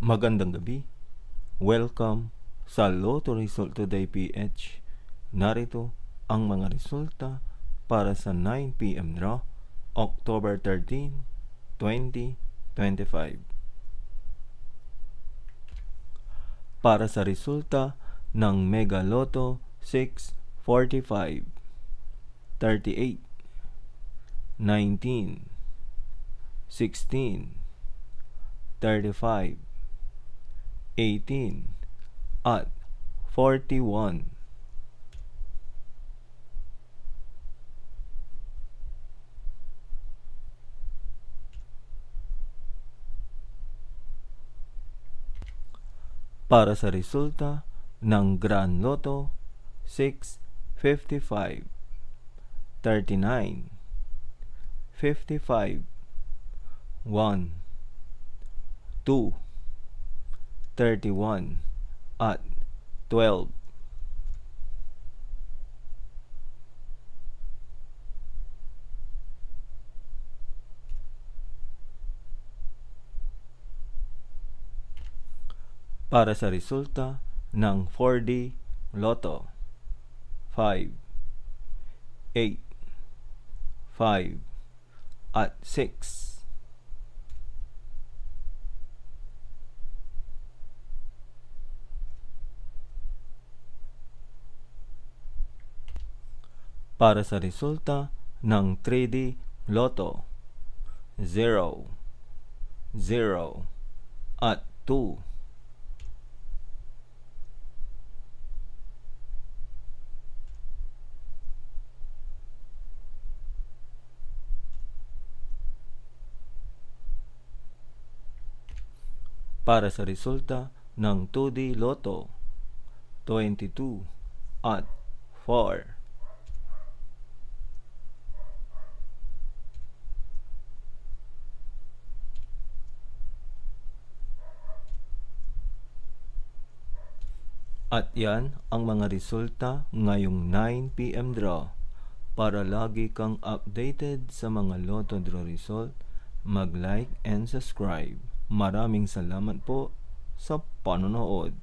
Magandang gabi. Welcome sa Lotto Result Today PH. Narito ang mga resulta para sa 9 p.m. draw, October 13, 2025. Para sa resulta ng Mega Lotto 645, 38, 19, 16, 35, 18 at 41. Para sa resulta ng Grand Lotto 655, 39, 55, 1, 2, 31 at 12. Para sa resulta ng 4D Lotto 5, 8, 5 at 6. Para sa resulta ng 3D Lotto 0, 0 at 2. Para sa resulta ng 2D Lotto 22 at 4. At yan ang mga resulta ngayong 9 p.m. draw. Para lagi kang updated sa mga Lotto draw result, mag-like and subscribe. Maraming salamat po sa panonood.